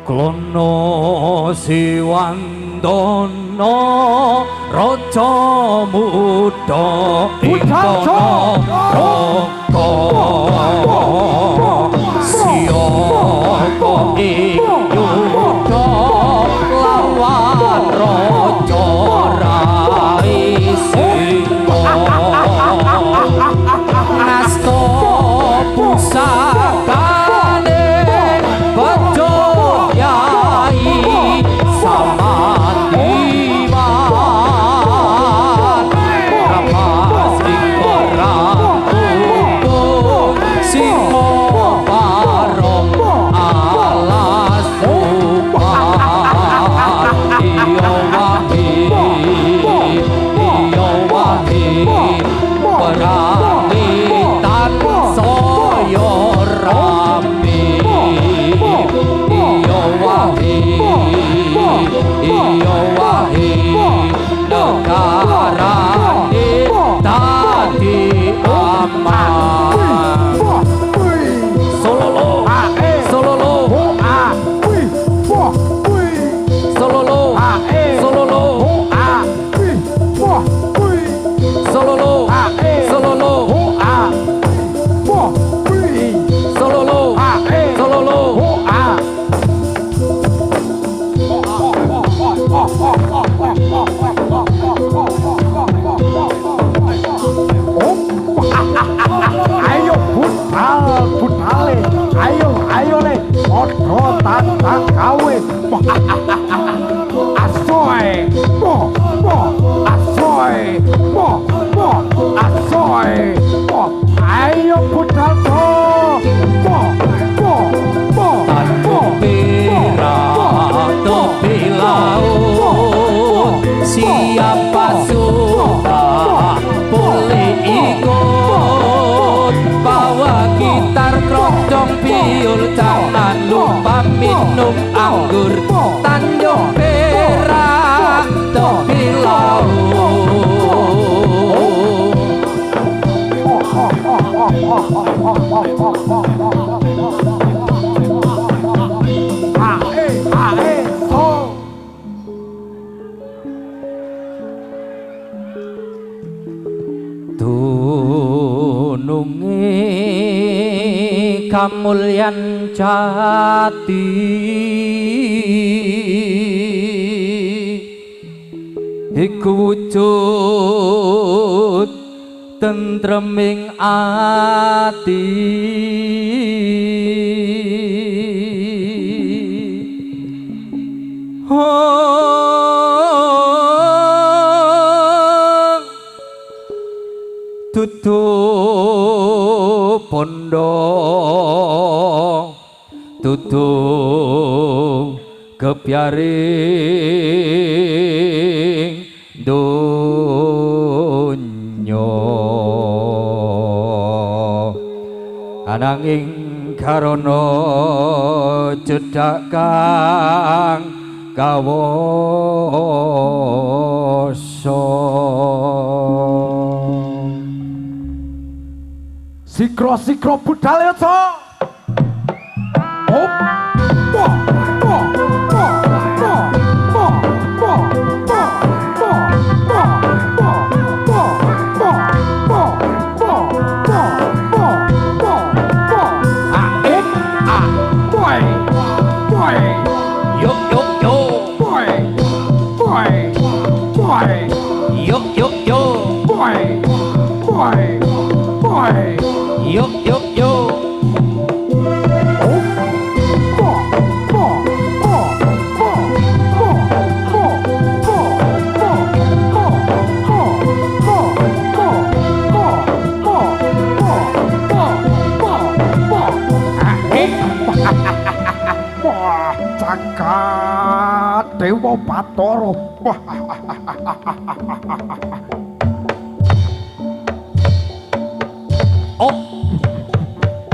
Klono Siwandono Raja Muda Ikono Roko Sioko ing Yuda lawan Raja Raisinga Nasta pusakane Bejo Yai Samandiman Ramas ing perang untung Simo barong alas supan Iyo wahi perangitan soyo rame Iyo wahi negara tadi aman Sololo Sololo Sololo Sololo Sololo Sololo Sololo Sololo Ayo budale ayo le padha tantang gawe asoy asoy ayo budal topi laut siapa suka boleh ikut bawa gitar keroncong piul jangan lupa minum anggur Tanjung Perak topi laut Dununge kamulyan jati iku wujud tentreming ati tutup pondok tutup kepyaring donya ananging karana cedhak kang kawasa sikro budal ya to Cakat Dewa Batara.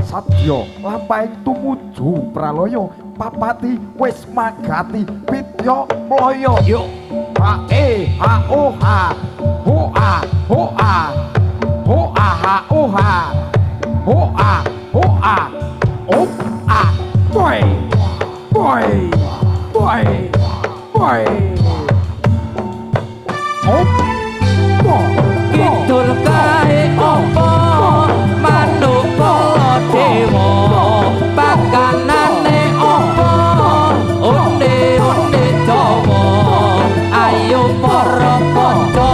Sadya lampahing tumuju pralaya papati wis magati Widya Mlaya. Yo ha o ha ho a ho a ho a ha o ha ho a ho a op a boy boy boy. Kidul kae opo manuk kala dewa pakanane opo onde dawa ayo para padha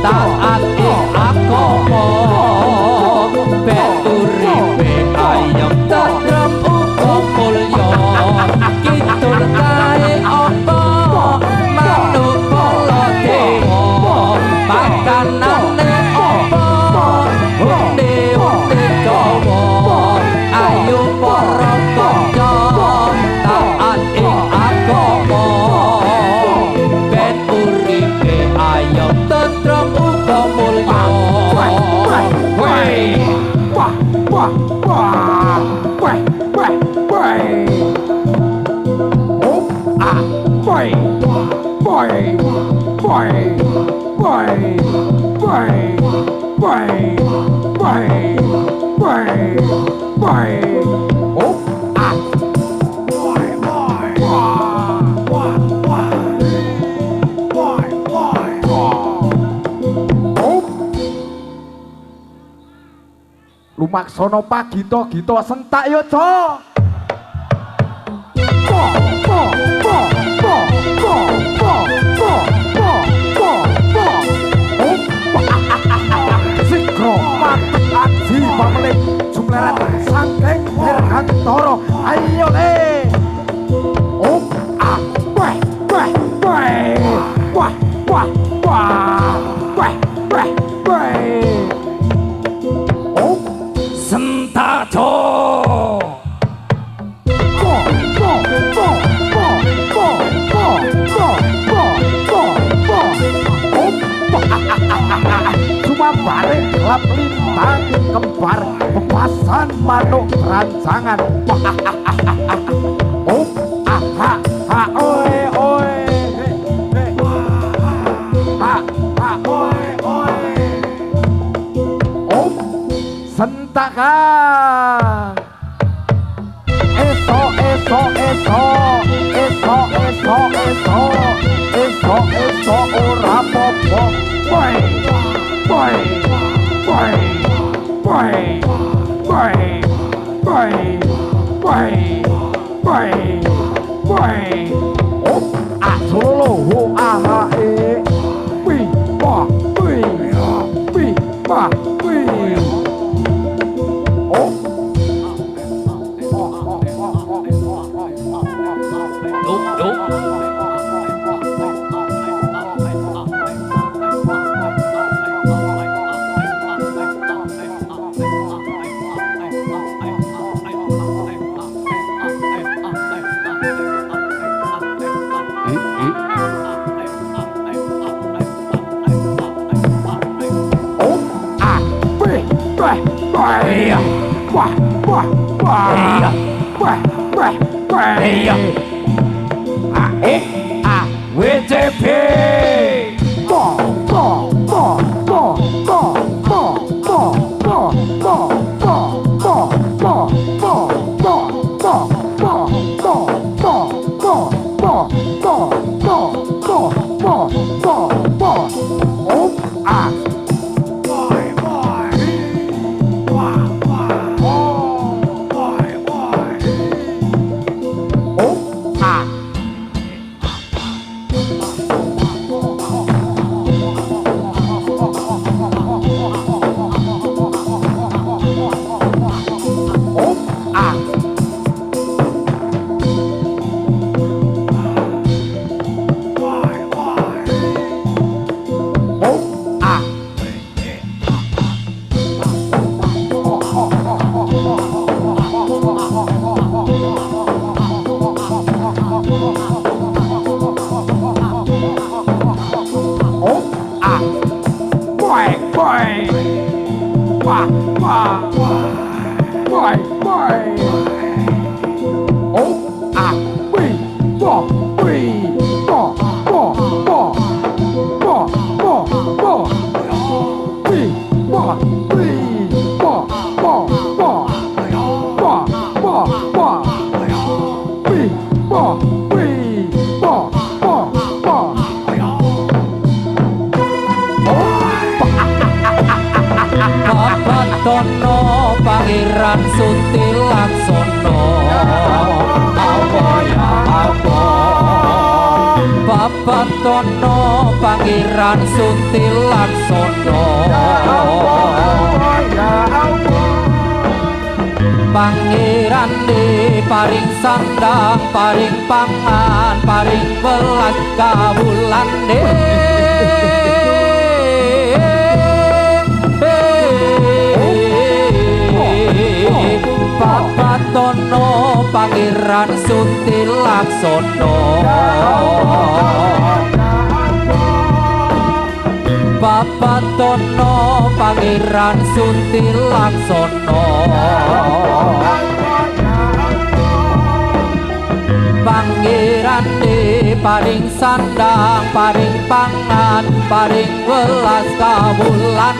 taat ing agama ben uripe ayem tentrem uga mulya kidul kae opo manuk kala dewa pakanane opo onde dawa ayo para padha taat ing agama ben uripe ayem tentrem uga mulya Lumaksono pagito-gito sentak yo, Jo. Sikro matuk aji pamlik jumleret saking Dirgantara. Ayo le. Sentajo cuma balik lap lintang kembar bebasan manuk rancangan. Oe oe sentakan eso ora popo boy asolo ho aha e pi pa WTP Pangeran Sunti Laksono Allah ya Allah Babatono Pangeran Sunti Laksono Pangeran di paring sandang paring pangan paring welas kawulan Babatono Pangeran Sunti Laksono Babatono Pangeran Sunti Laksono Pangeran di paring sandang paring pangan paring welas kawulan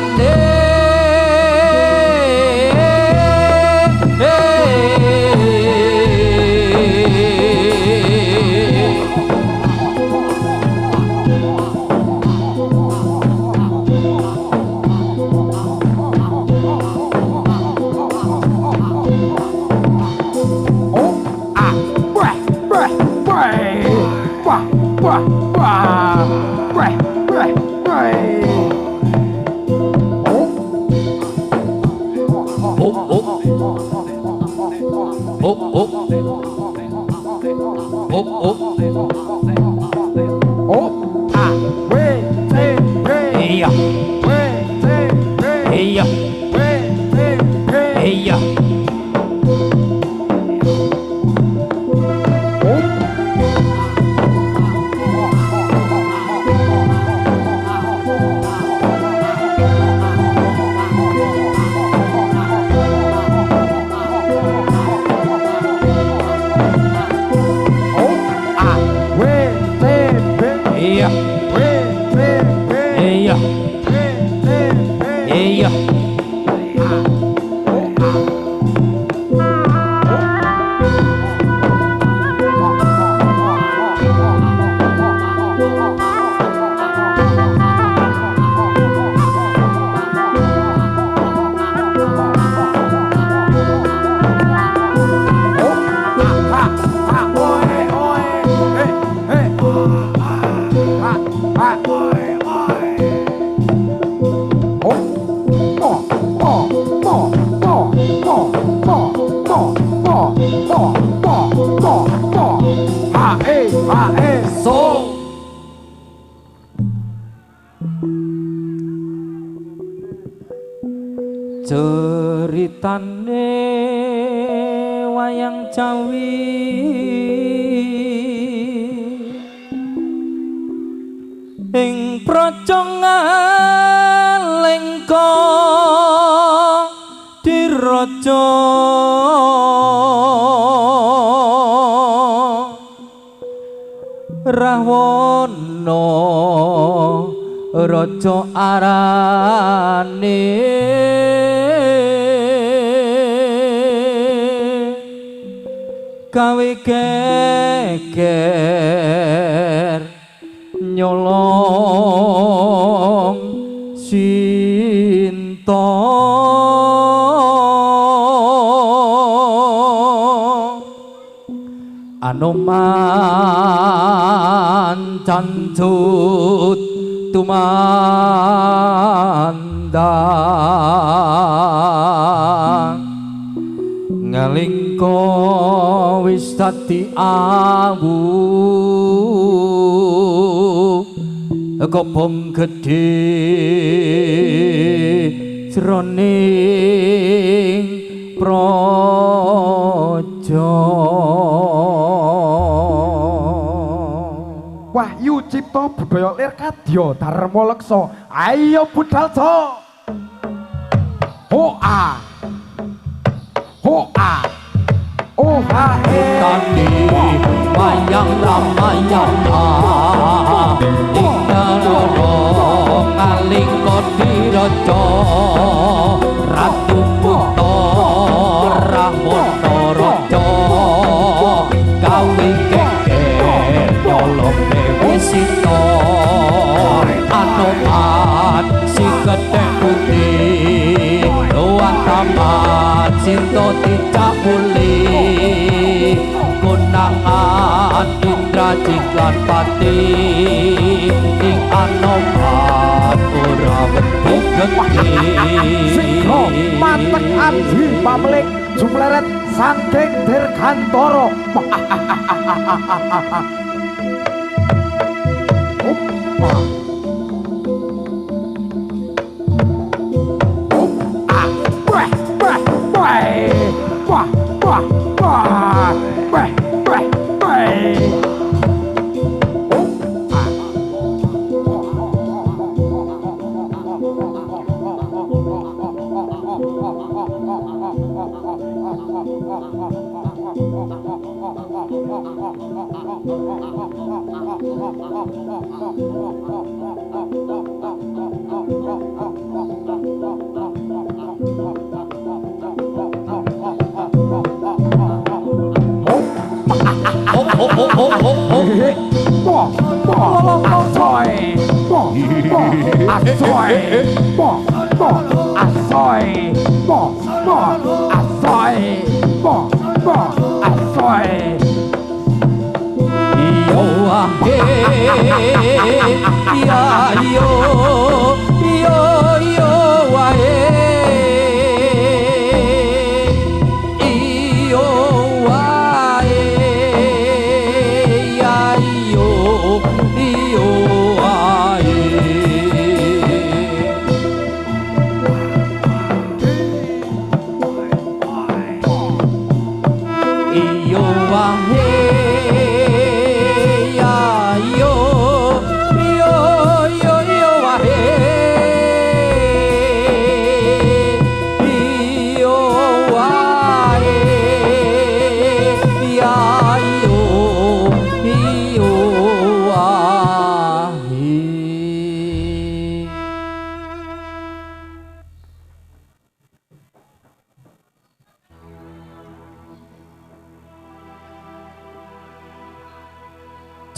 ceritane wayang Jawi ing procongan lengko diraja Rahwana raja arane gawe geger nyolong Sinta Anoman cancut tumandang ngalingko wis dadi awu kobong gedhe jroning praja Wahyu Cipta Budaya Lir Kadya Dharma Leksa ayo budal to hoa hoa oha tadi wayang ramayang ing dalana ngalingkot diraja ratu putra Rahwana raja gawe geger nyolong Dewi Sinta Anoman si gedhe putih luwih tamat Seto tidak boleh konangan Indra Jiklan Pati ing anoman ora wedi gede Singgo mantek adi pamlik jumleret saking dirgantara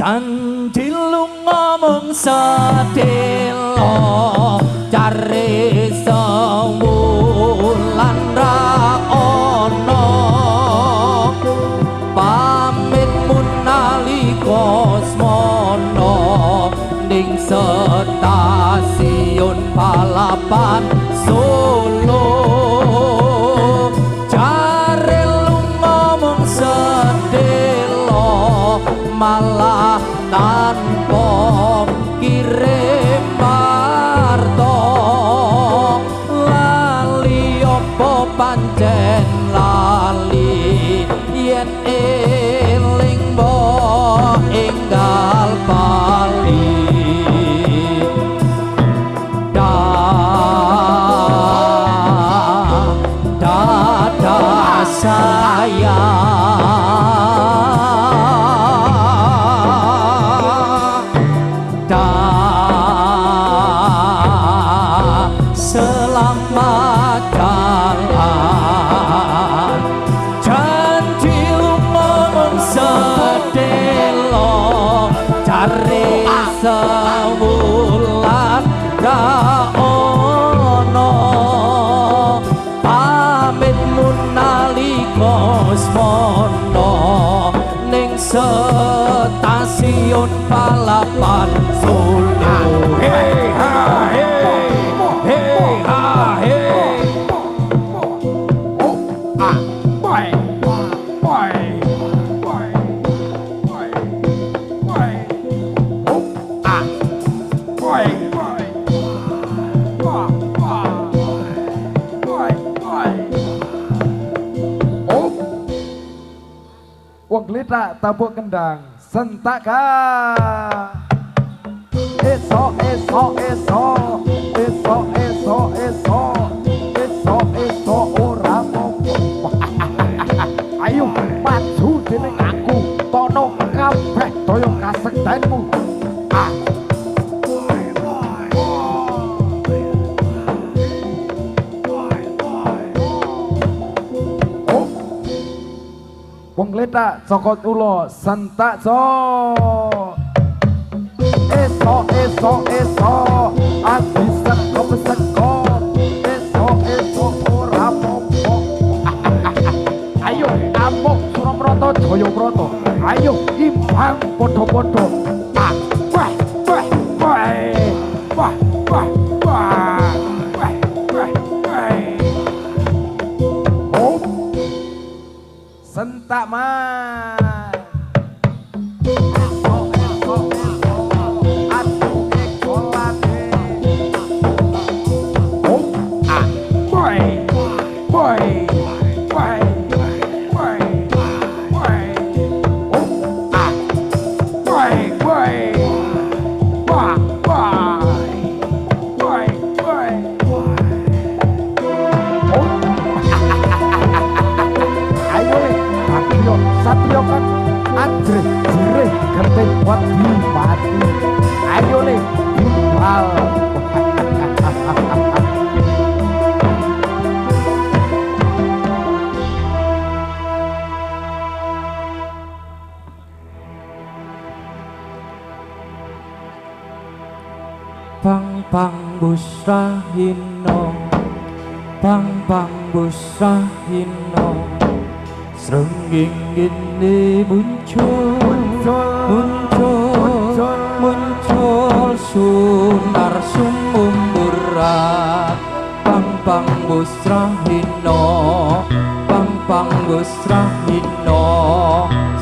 Janji lunga mung sedelo cari sewulan ra ono pamit mun nalika smono ning stasiun balapan Solo cari lunga mung sedelo malah tanpa kirim marto lali opo pancen lali yen eling mbok enggal bali dada sayang selamat jalan janji lumong sedelo cari sewulan ra ono pamit mun nalika smono ning stasiun balapan Solo hey ha hey hey ha hey wong glithak tabuk kendang sentaka eso ora mopo ayo maju dening aku tono kabeh daya kasektenmu wong glithak saka ula sentak so eso abis seko ora mopo Jaya Brata. Ayo imbang padha-padha. Ah, wah, wah, wah. Wah, wah, wah. Wah, wah, wah. Oh. Sentak mas. Satrio kan adreh jireh genteng buat dimati. Ayo le timbal. Pang pang busrahino, pang pang busrahino. Srenging ini muncul, muncul, muncul sunar sumum berat. Pang pang busrahino, pang pang busrahino.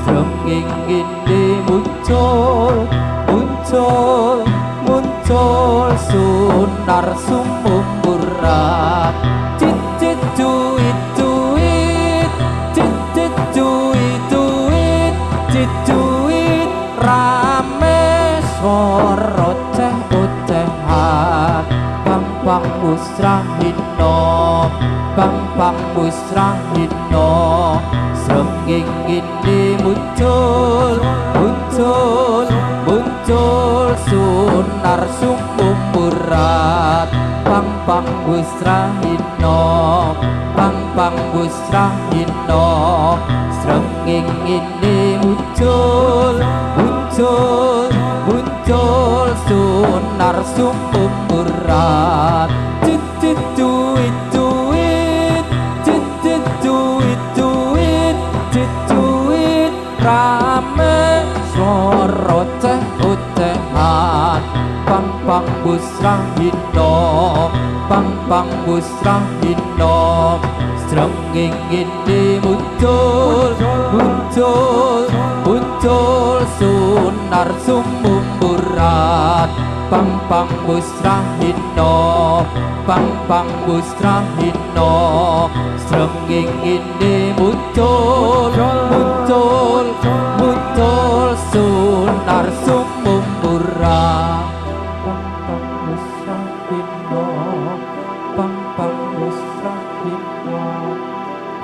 Srenging ini muncul, muncul, muncul sunar sumum berat. Cicit duit duit, cicit duit duit, cicit rame swara oceh ocehan. Pang pang busrahino, pang pang busrahino. Srenging ini muncul, muncul, muncul sunar sumum berat. Pang pang busrahino, pang pang busrahino. Srenging ini muncul, muncul, muncul sunar sumum berat. Cicit duit duit, cicit duit duit, cicit rame swara oceh ocehan. Pang pang busrahino, pang pang busrahino. Srenging ini muncul, muncul, muncul sunar sumum berat. Pang pang busrahino, pang pang busrahino. Srenging ini muncul, muncul, muncul sunar sumum berat. Pang pang busrahino,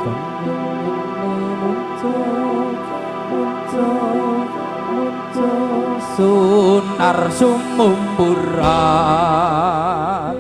srenging ini muncul, muncul, muncul sunar sumum berat.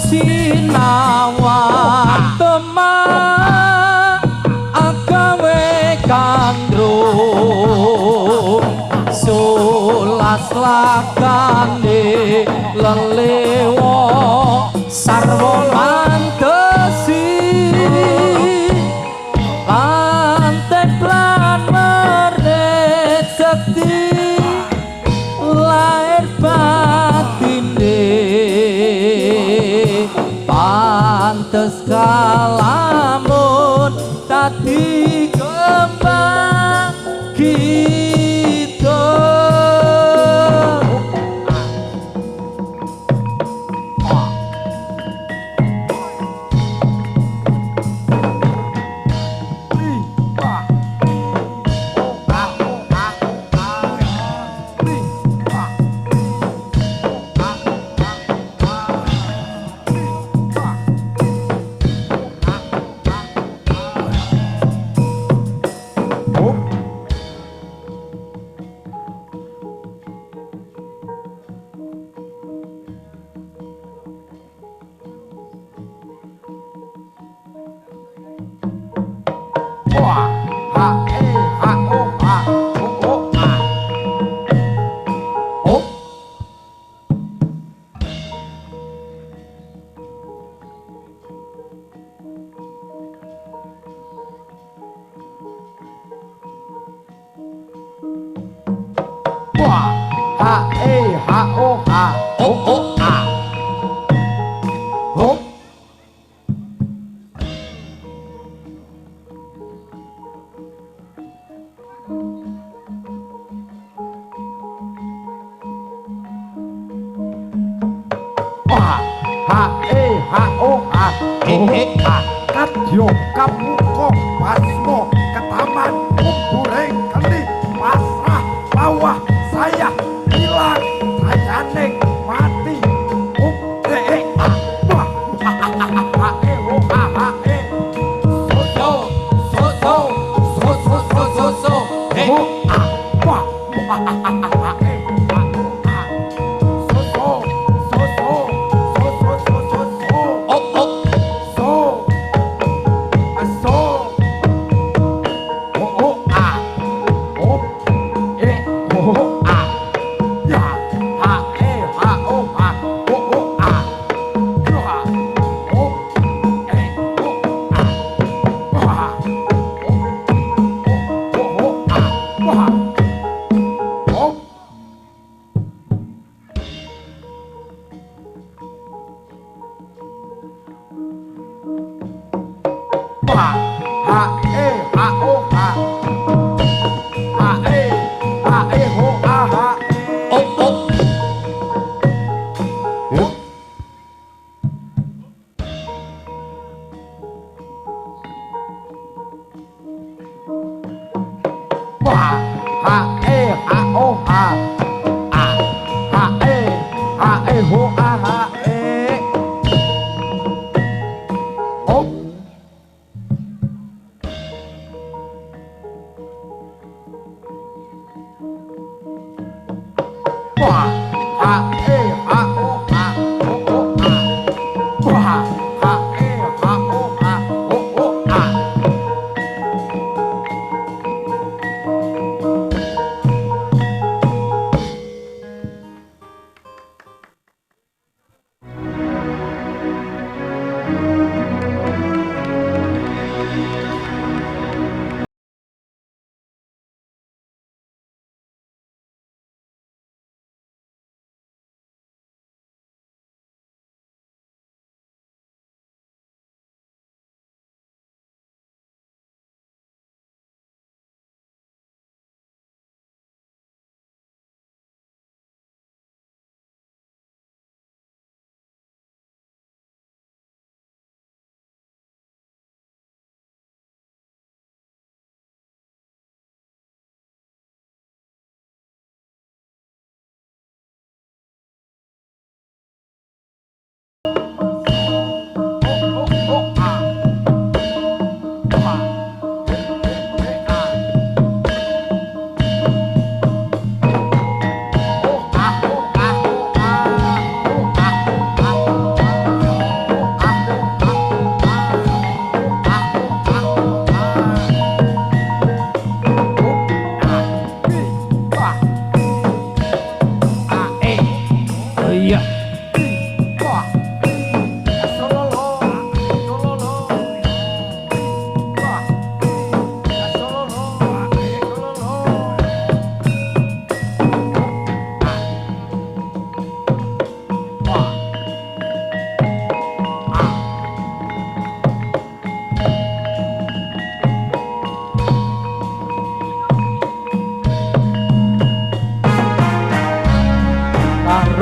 sinawan teman agawe kandrung sulas lakane lelewo sarwa lan tesi lantek lan merek sekti lahir batine pantes kalamun tadi kembang kita Kadyo kamuko basmo ketaman kumpureng kali pasrah bawah saya hilang saya nek mati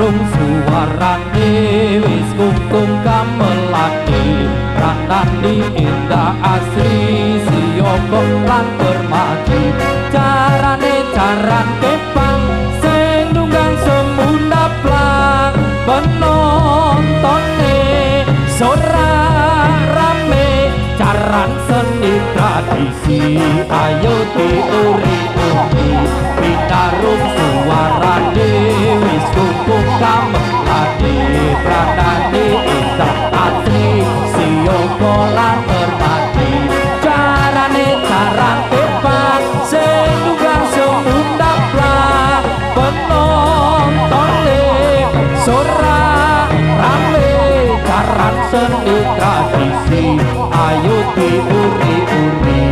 Rum suarane wis kungkung kamelati Ranani indah asri Siyoko lan bermati Carane jaran kepang Sing nunggang semundap lang Penontone sorak rame Jaran seni tradisi Ayo diuri-uri Pitarum suarane wis kungkung kamelati Pranane indah asri Siyoko lan bermati Carane jaran kepang Sing nunggang semundap lang Penontone sorak rame Jaran seni tradisi Ayo diuri-uri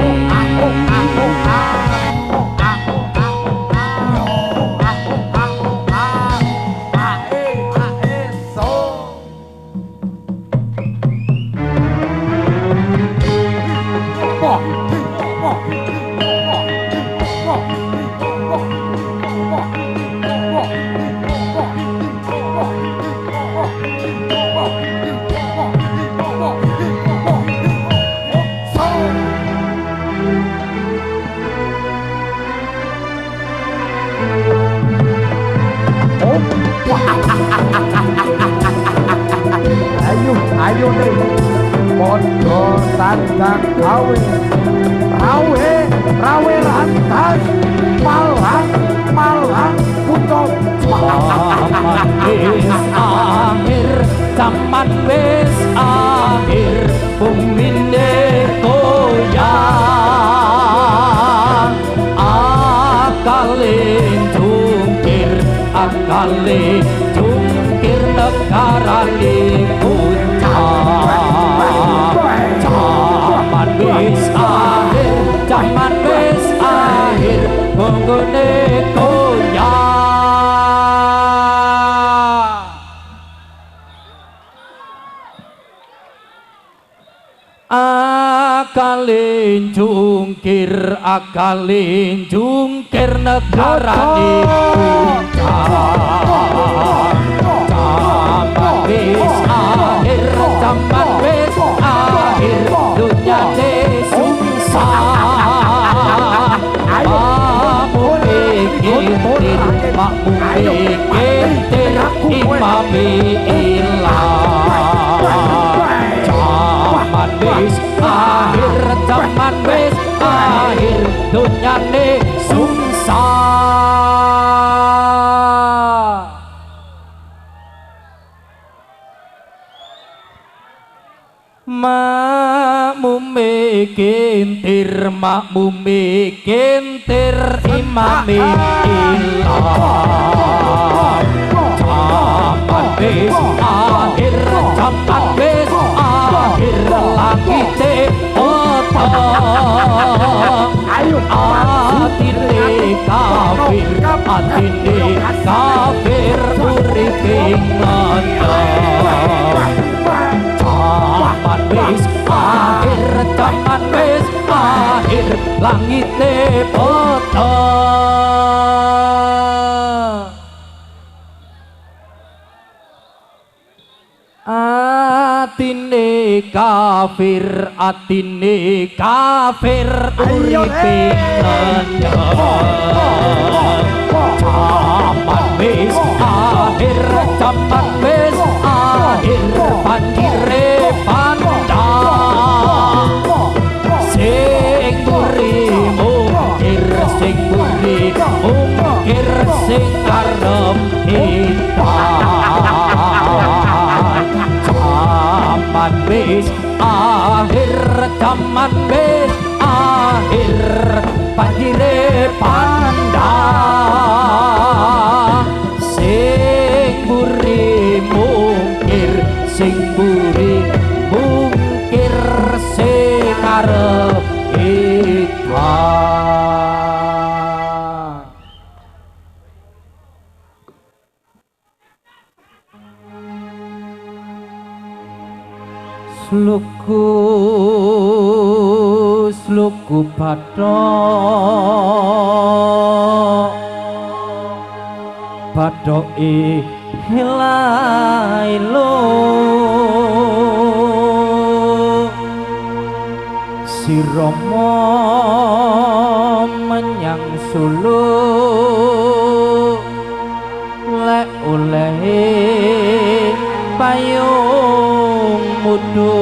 Ayo deh, podo tandang gawe, rawe rantas, malang putok. Zaman wis akhir bumine goyang akale jungkir negarane Zaman wis akhir bonggone goyang akalin jungkir negarane zaman wis akhir dunyane sungsang makmu mikir imame ilang zaman wis akhir dunyane sungsang makmume kintir imame ilang zaman wis akhir langite otong atine kafir uripe zaman wis akhir langite potong atine kafir uripe zaman wis akhir banjire pandang sing mungkir sing arep zaman wis akhir banjire pandang sing mungkir sing arep sluku bathok Hilai lo si Romo menyang Solo lek oleh payung mudo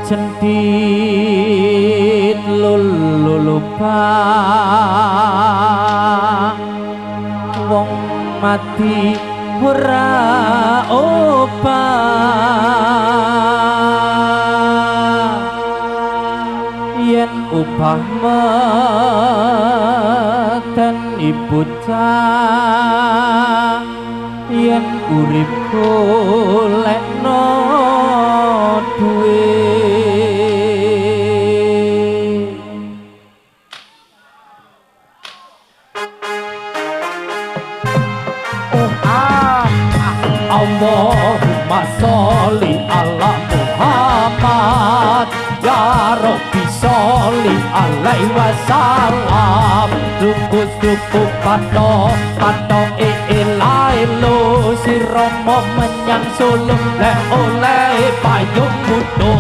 centit lupa wong mati ora opah yen upah meten ibu cah yen urip golekno duwe Allahumma sholli ala Muhammad ya Rabbi sholli alaihi wasallam duku pato ilahi lo si Romo menyang Solo le oleh payung mudo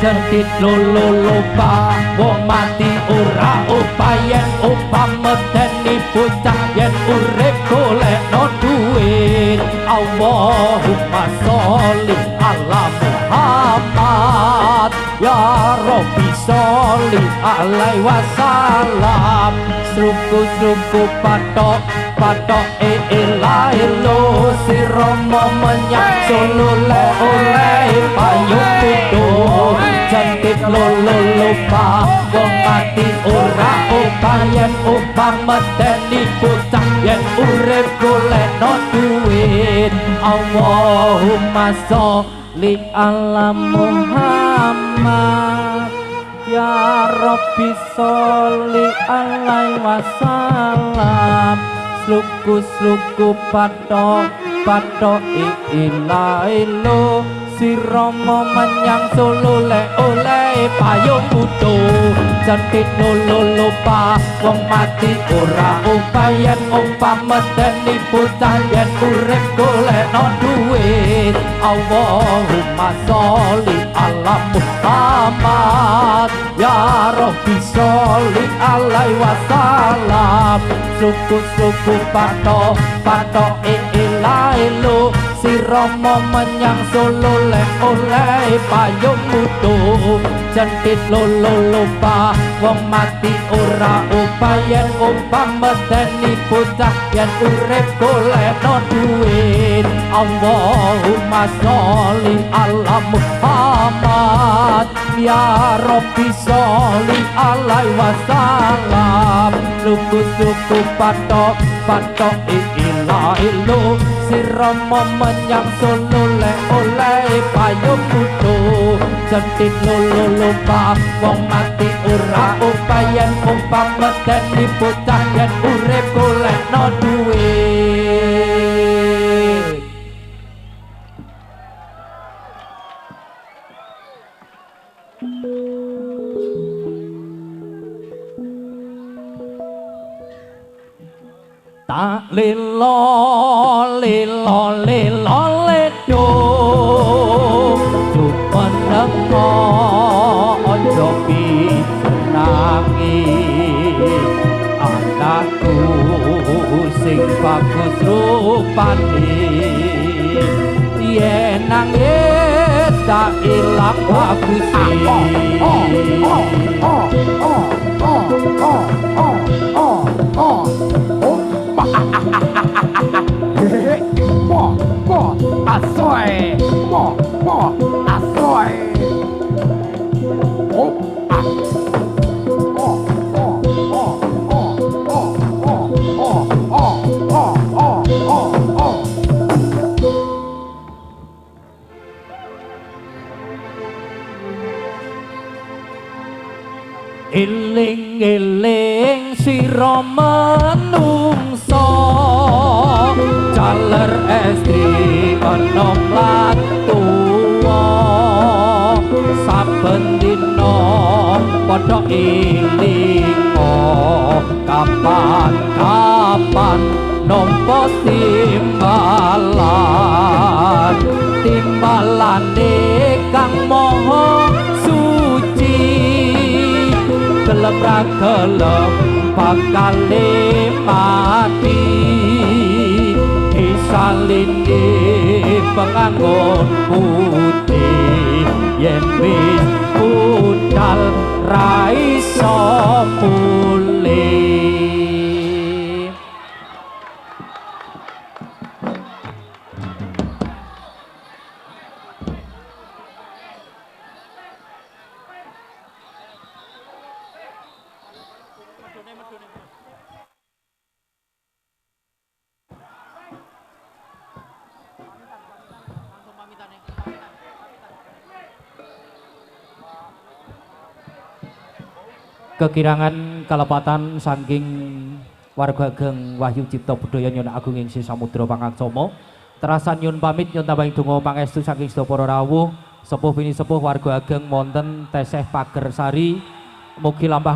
jendit lupa wong mati ora upayen upah medeni bocah yen urip golekno duit Allahumma sholli ala Muhammad ya Rabbi sholli alaihi wasallam struku patok ilahi lo si Romo menyang Solo le oleh payung mudo jendit lupa wong mati ora upayen upah medeni bocah yen urip golekno duit Allahumma sholli ala Muhammad ya Rabbi sholli alaihi wasallam sluku patok ilahi lo si Romo menyang Solo le oleh payung mudo jendit lupa wong mati ora upayen upah medeni bocah yen urip golekno duit Allahumma sholli ala Muhammad ya Rabbi sholli alaihi wasallam suku patok ilahi lo si Romo menyang Solo le oleh payung mudo jendit lupa wong mati ora upayen upah medeni bocah yen urip golekno duit Allahumma sholli ala Muhammad ya Rabbi sholli alaihi wasallam suku patok ilahi lo si Romo menyang Solo le oleh payung mudo jendit lupa wong mati ora upayen upah medeni bocah yen urip golekno duit tak lilo ledo jumeneko ojo pisenangi anakku sing bagus rupane yen nangis tak ilang baguse asoy asoy Eling-eling sira manungsa jaler estri ana platuwa saben dina padha eling kapan-kapan nampa timbalane kang maha suci gelem ra gelem bakal mati disalini penganggon putih yen wis budal ra iso mulih. Kekirangan kalepatan saking warga Ageng Wahyu Cipta Budaya Nyun Agung ing Samudra Pangaksama terasan nyun pamit nyun tambahing donga pangestu saking sedaya para rawuh sepuh bini sepuh warga Ageng wonten Tesih Pagersari mugi lampah